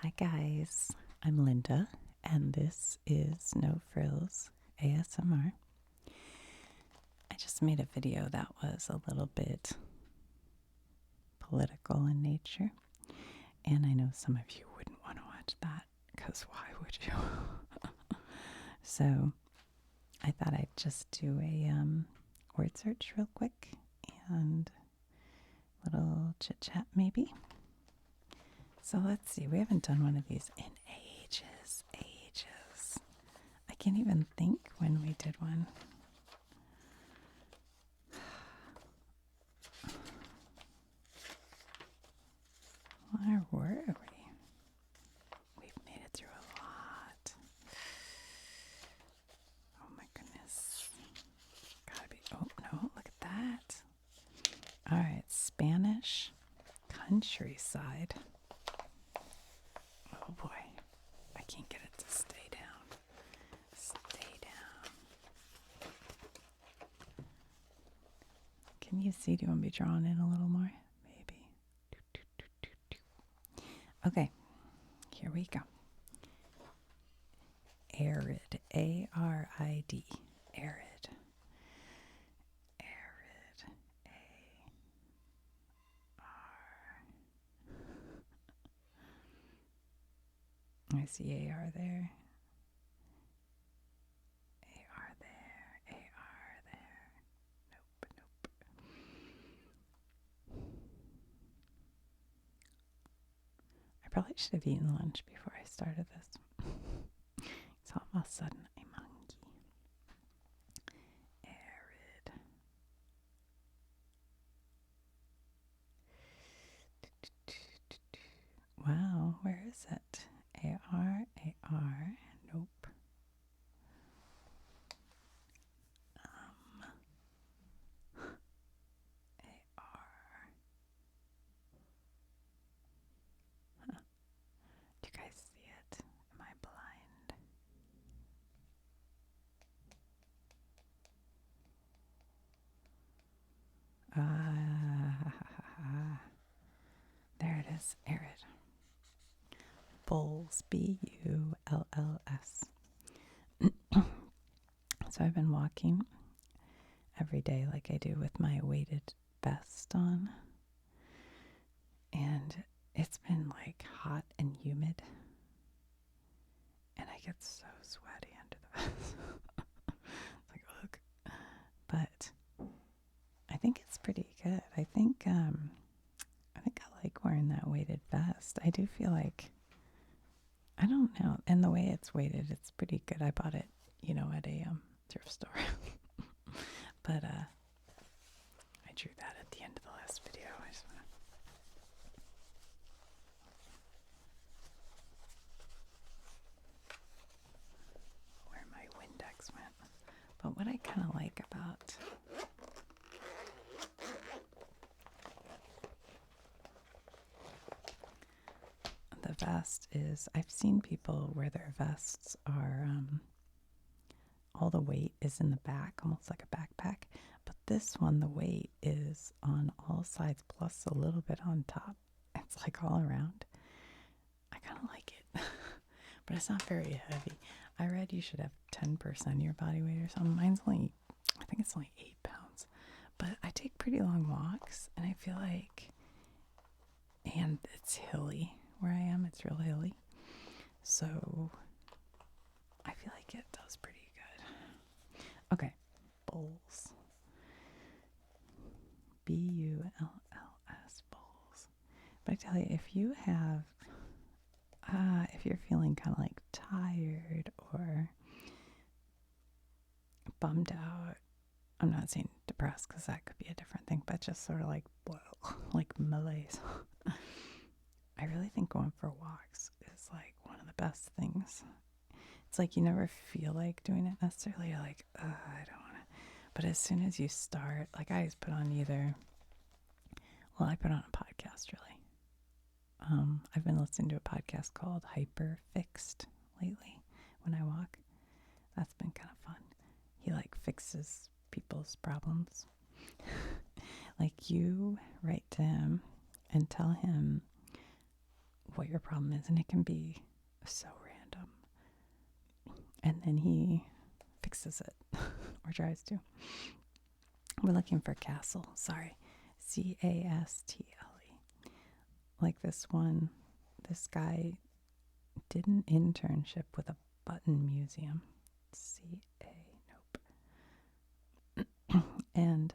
Hi guys, I'm Linda, and this is No Frills ASMR. I just made a video that was a little bit political in nature, and I know some of you wouldn't want to watch that, because why would you? So I thought I'd just do a word search real quick and a little chit chat maybe. So let's see, we haven't done one of these in ages. I can't even think when we did one. Where were we? We've made it through a lot. Oh my goodness. Gotta be, oh no, look at that. All right, Spanish countryside. Oh boy, I can't get it to stay down. Stay down. Can you see? Do you want me drawn in a little more? Maybe. Okay, here we go. Arid. A-R-I-D. Arid. Arid. A-R. I see A-R there. A-R there. A-R there. Nope. I probably should have eaten lunch before I started this. It's all of a sudden I'm hungry. Arid. Wow, where is it? A-R, A-R. Nope. A-R. Huh. Do you guys see it? Am I blind? There it is. Arid. Bulls. B-U-L-L-S. So I've been walking every day like I do with my weighted vest on. And it's been like hot and humid. And I get so sweaty under the vest. It's like, ugh. But I think it's pretty good. I think I like wearing that weighted vest. I do feel like, I don't know, and the way it's weighted, it's pretty good. I bought it, at a thrift store. But I drew that at the end of the last video. I just want to where my Windex went. But what I kind of like about the vest is I've seen people where their vests are all the weight is in the back, almost like a backpack. But this one, the weight is on all sides plus a little bit on top. It's like all around. I kind of like it. But it's not very heavy. I read you should have 10% of your body weight or something. Mine's only, I think it's only 8 pounds. But I take pretty long walks, and I feel like, and it's hilly where I am. It's real hilly. So I feel like it does pretty good. Okay, bowls. B-U-L-L-S, bowls. But I tell you, if you have, if you're feeling kind of like tired or bummed out, I'm not saying depressed because that could be a different thing, but just sort of like, like malaise. I really think going for walks is like one of the best things. It's like you never feel like doing it necessarily. You're like, I don't want to. But as soon as you start, like I just put on I put on a podcast really. I've been listening to a podcast called Hyper Fixed lately when I walk. That's been kind of fun. He like fixes people's problems. Like you write to him and tell him what your problem is, and it can be so random. And then he fixes it or tries to. We're looking for castle. Sorry. Castle. Like this guy did an internship with a button museum. Nope. And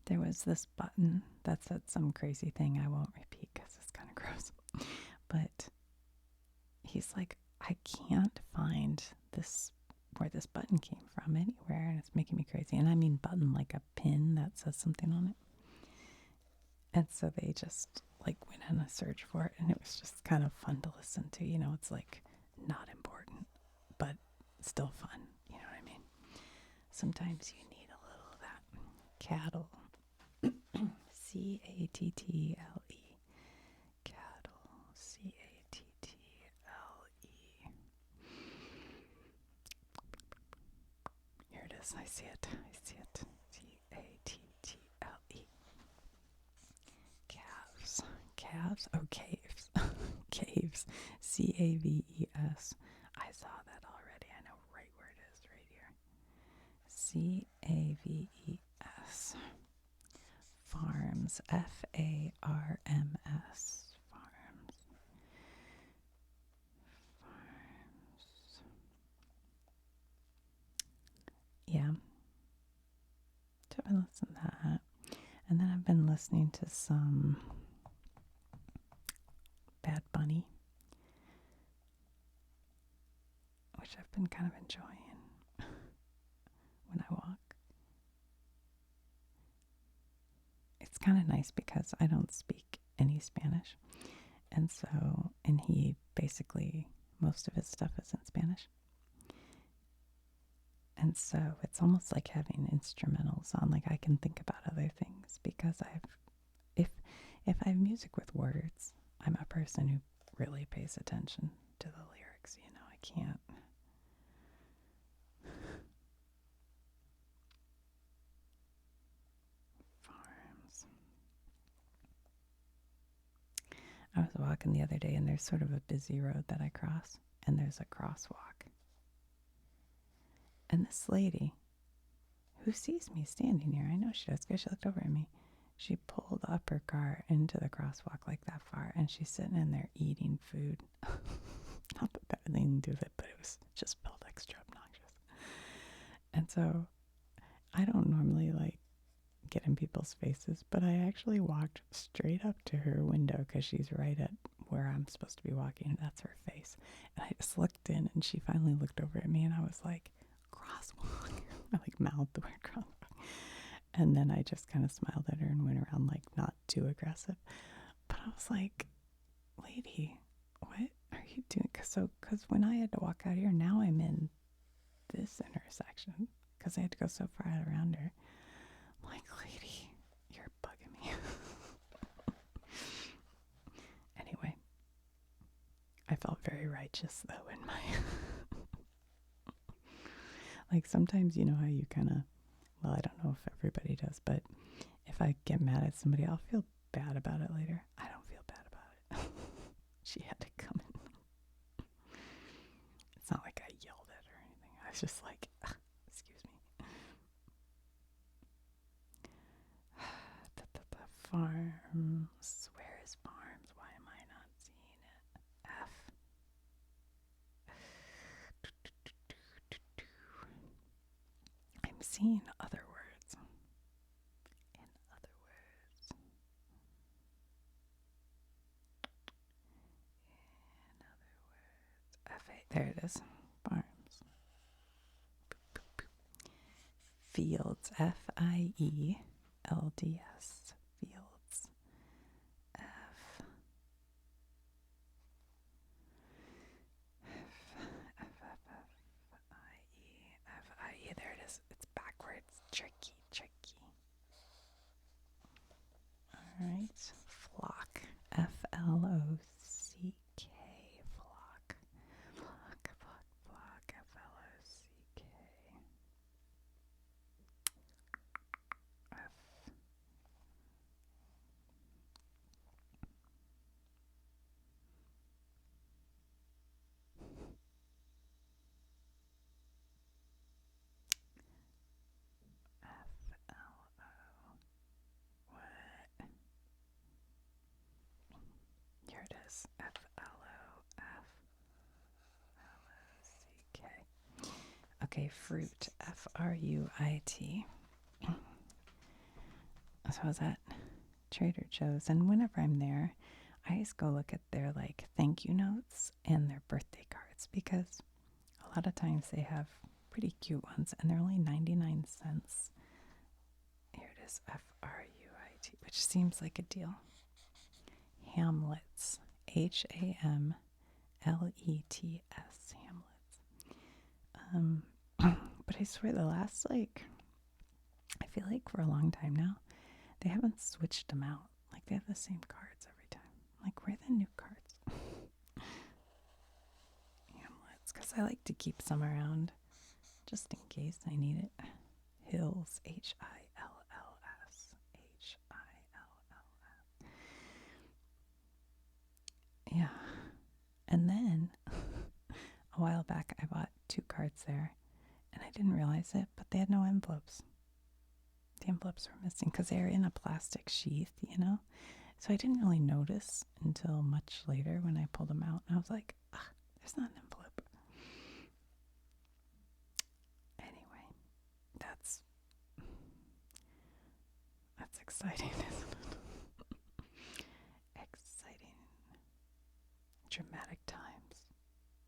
there was this button that said some crazy thing I won't repeat because it's kind of gross. But he's like, I can't find where this button came from anywhere, and it's making me crazy. And I mean button like a pin that says something on it. And so they just like went on a search for it, and it was just kind of fun to listen to. You know, it's like not important, but still fun. You know what I mean? Sometimes you need a little of that. Cattle. Cattle. Cattle. Cattle. Here it is. I see it. Cattle. Calves. Oh, caves. Caves. Caves. I saw that already. I know right where it is, right here. Caves. Farms. Farms. Yeah. So I've been listening to that. And then I've been listening to some Bad Bunny, which I've been kind of enjoying when I walk. It's kind of nice because I don't speak any Spanish. And he basically, most of his stuff is in Spanish. And so it's almost like having instrumentals on. Like I can think about other things because if I have music with words, I'm a person who really pays attention to the lyrics. You know, I can't. Farms. I was walking the other day, and there's sort of a busy road that I cross, and there's a crosswalk. And this lady, who sees me standing here, I know she does because she looked over at me, she pulled up her car into the crosswalk like that far, and she's sitting in there eating food. Not that that had anything to do with it, but it was just felt extra obnoxious. And so I don't normally like get in people's faces, but I actually walked straight up to her window because she's right at where I'm supposed to be walking, and that's her face. And I just looked in, and she finally looked over at me, and I was like, crosswalk. I like mouthed the word crosswalk. And then I just kind of smiled at her and went around like not too aggressive. But I was like, lady, what are you doing? Because when I had to walk out here, now I'm in this intersection because I had to go so far out around her. I'm like, lady, you're bugging me. Anyway, I felt very righteous though in my... Like sometimes, you know how you kind of, well, I don't know if everybody does, but if I get mad at somebody, I'll feel bad about it later. I don't feel bad about it. She had to come in. It's not like I yelled at her or anything. I was just like, excuse me. Farms. Where is farms? Why am I not seeing it? F. I'm seeing other words. In other words. F-A. There it is. Farms. Fields. Fields. Fields. F-I-E. There it is. It's backwards. Tricky. Alright. Flock. F-L-O-C-K. Flock. F-L-O-C-K. is. F-L-O-F-L-O-C-K. Okay, fruit. F-R-U-I-T. So I was at Trader Joe's, and whenever I'm there, I always go look at their like thank you notes and their birthday cards, because a lot of times they have pretty cute ones and they're only 99 cents. Here it is, Fruit, which seems like a deal. Hamlets, Hamlets, Hamlets. But I swear the last, like, I feel like for a long time now, they haven't switched them out. Like, they have the same cards every time. Like, where are the new cards? Hamlets, because I like to keep some around just in case I need it. Hills, Hills, Hills. Yeah. And then a while back, I bought 2 cards there, and I didn't realize it, but they had no envelopes. The envelopes were missing because they were in a plastic sheath, you know? So I didn't really notice until much later when I pulled them out, and I was like, there's not an envelope. Anyway, that's exciting, isn't it? Exciting. Dramatic times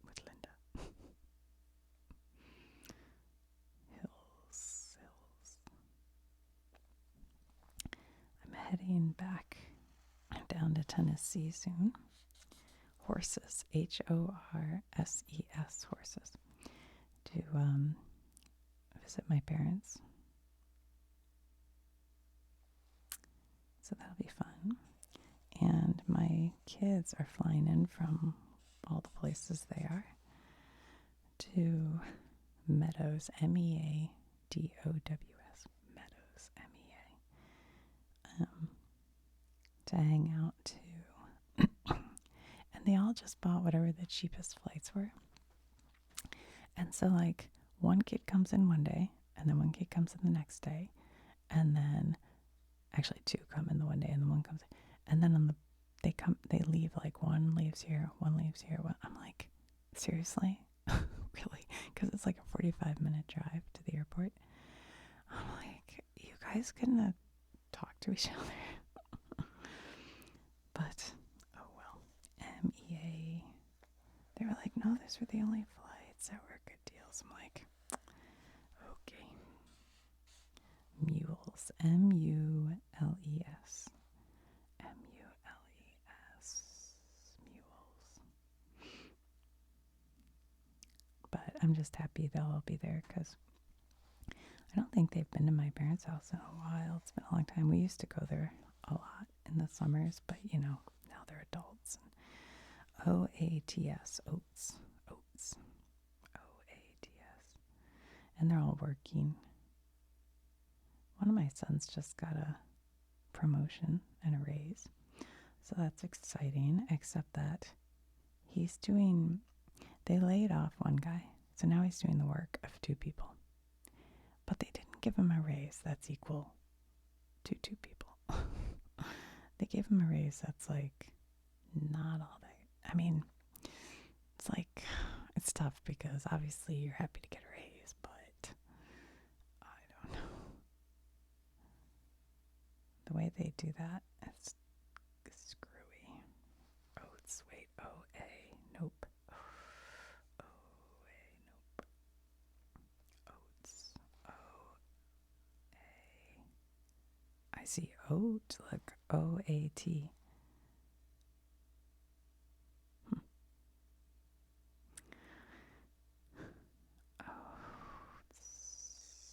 with Linda. Hills. I'm heading back down to Tennessee soon. Horses, Horses, horses, to visit my parents. So that'll be fun. And my kids are flying in from all the places they are to Meadows, Meadows, Meadows, MEA, to hang out too. And they all just bought whatever the cheapest flights were. And so, like, one kid comes in one day, and then one kid comes in the next day, and then actually 2 come in the one day, and then one comes in, and then they leave, like, one leaves here, one leaves here. I'm like, seriously? Really? Because it's like a 45-minute drive to the airport. I'm like, you guys couldn't have talked to each other. But oh well. MEA, they were like, no, these were the only flights that were good deals. I'm like, okay. Mules, MULES, mules. But I'm just happy they'll all be there, because I don't think they've been to my parents' house in a while. It's been a long time. We used to go there a lot in the summers, but you know, now they're adults. OATS, oats, OATS. And they're all working. One of my sons just got a promotion and a raise, so that's exciting, except that they laid off one guy, so now he's doing the work of 2 people. But they didn't give him a raise that's equal to 2 people. They gave him a raise that's like not all that. I mean, it's like, it's tough because obviously you're happy to get a raise, but I don't know. The way they do that, it's screwy. Oats, wait, O-A, nope. O-A, nope. Oats, O-A. I see oat, look, O-A-T.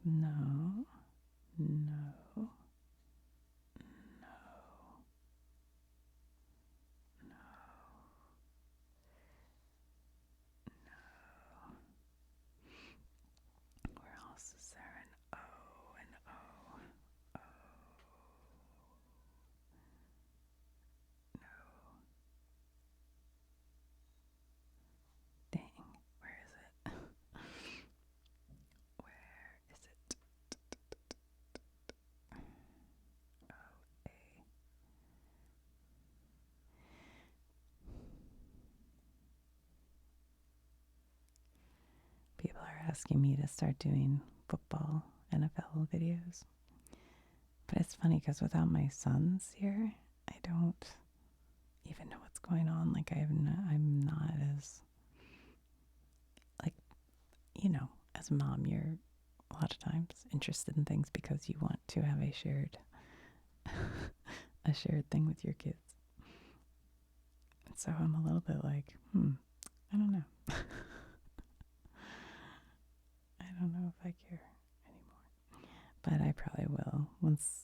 No, no, no, no. Where else is there an O, an O, O? No. Dang, where is it? Where is it? asking me to start doing football NFL videos. But it's funny because without my sons here, I don't even know what's going on. Like I'm not as, like, as a mom, you're a lot of times interested in things because you want to have a shared thing with your kids. And so I'm a little bit like, I don't know. I don't know if I care anymore. But I probably will once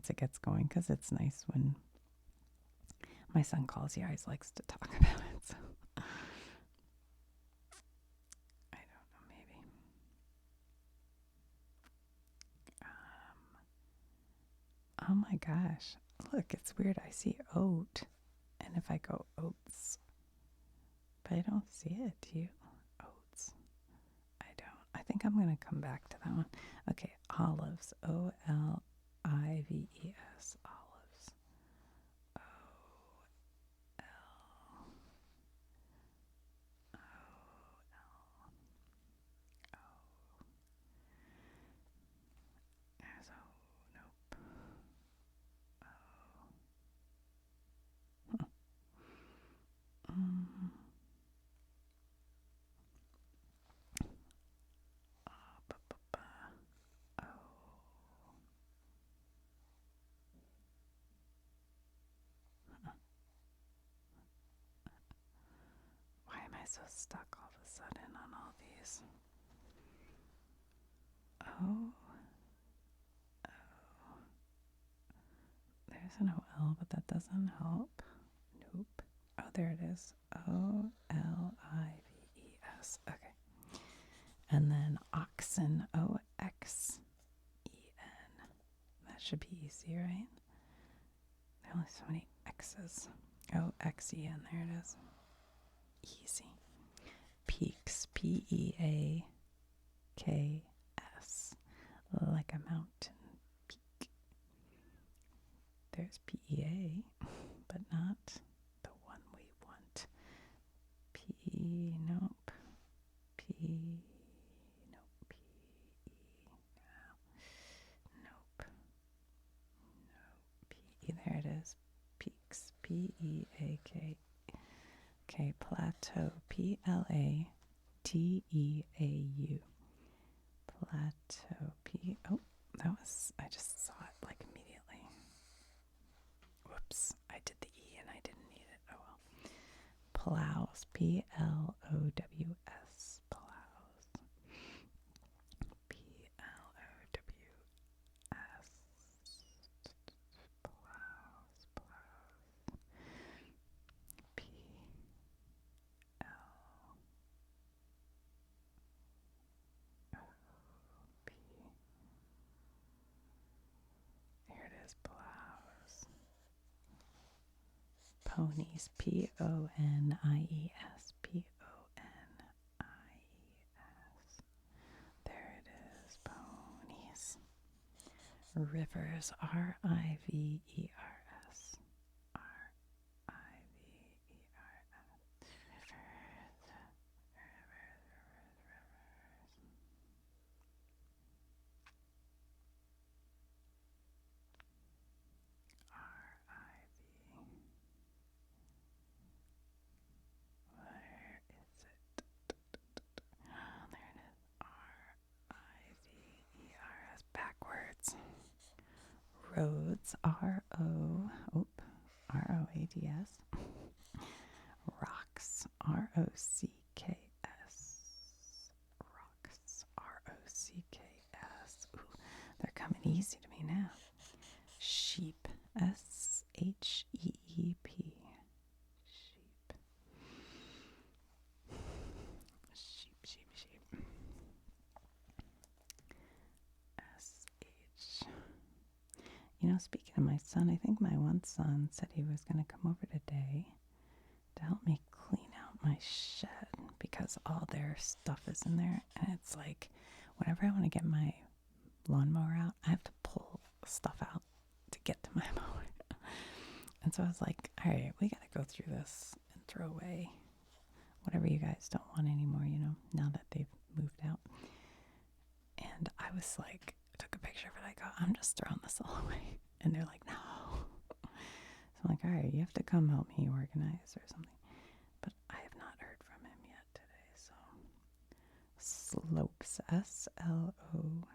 it gets going, because it's nice when my son calls. He always likes to talk about it. So I don't know, maybe. Oh my gosh. Look, it's weird. I see oat. And if I go oats, but I don't see it. Do you? Oats. I don't. I think I'm going to come back to that one. Okay, olives. Olives. Olives. O L O L O. There's O. Nope. O. Why am I so stuck all of a sudden on all these? Oh, there's an OL, but that doesn't help. Nope. Oh, there it is. OLIVES. Okay. And then oxen. OXEN. That should be easy, right? There are only so many X's. OXEN. There it is. Easy. Peaks. PEAKS. Like a mountain peak. There's PEA, but not the one we want. Nope. Nope. Nope. There it is. Peaks. PEAK. Okay, plateau. PLATEAU. Plateau. Oh, I just saw it like immediately. Whoops, I did the E and I didn't need it. Oh well. Plows. PLOWS. Plows. PLOWS. Plows. Here it is, plows. Ponies. PONIES. PONIES. There it is, ponies. Rivers. RIVERS. Backwards. Roads. ROADS. Rocks. ROCKS. Rocks. ROCKS. Ooh, they're coming easy to me now. Sheep. SHEEP. Sheep. Sheep. SH. Speaking of my son, I think my one son said he was going to come over today to help me clean out my shed because all their stuff is in there. And it's like, whenever I want to get my lawnmower out, I have to pull stuff out to get to my mower. And so I was like, all right, we got to go through this and throw away whatever you guys don't want anymore, now that they've moved out. And I was like, took a picture of it. I go, I'm just throwing this all away. And they're like, no. So I'm like, all right, you have to come help me organize or something. But I have not heard from him yet today. So Slopes, Slopes. S Slopes.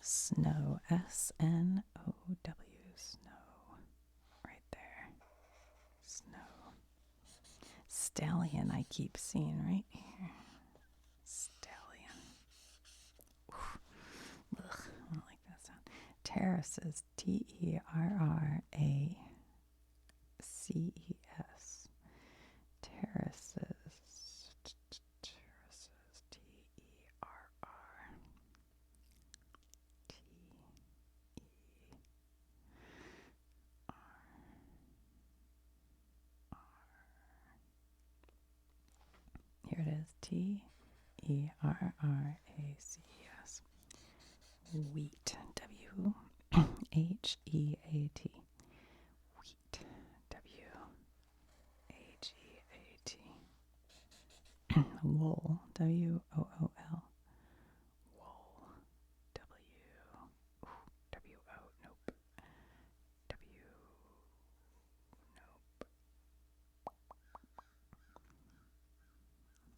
Snow, Snow, snow, right there. Snow. Stallion, I keep seeing right here. Stallion. Oof. Ugh, I don't like that sound. Terraces, Terraces. Terraces. Terraces, Here it is, Terraces. Wheat, Wheat, Wheat, Wheat. Wool, Wool, Wool, nope, nope.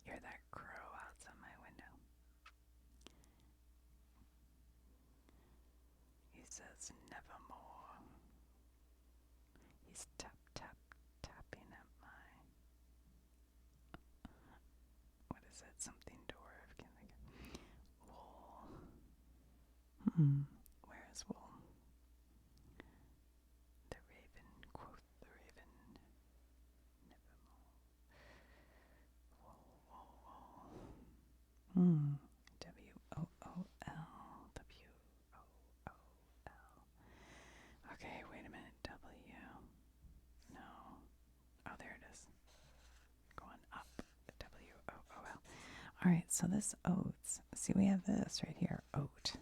Hear that crow outside my window. He says nevermore. He's tapping at my, what is it? Something door. Can I get wool? Where is wool? The raven, quoth the raven. Nevermore. Wool. WOOL. Okay, wait a minute. No. Oh, there it is. Going up. WOOL. All right, so this oats. See, we have this right here. Oat.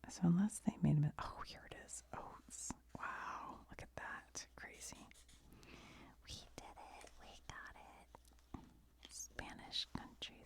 So unless they made them. Oh, here it is. Oats. Wow. Look at that. Crazy. We did it. We got it. Spanish country.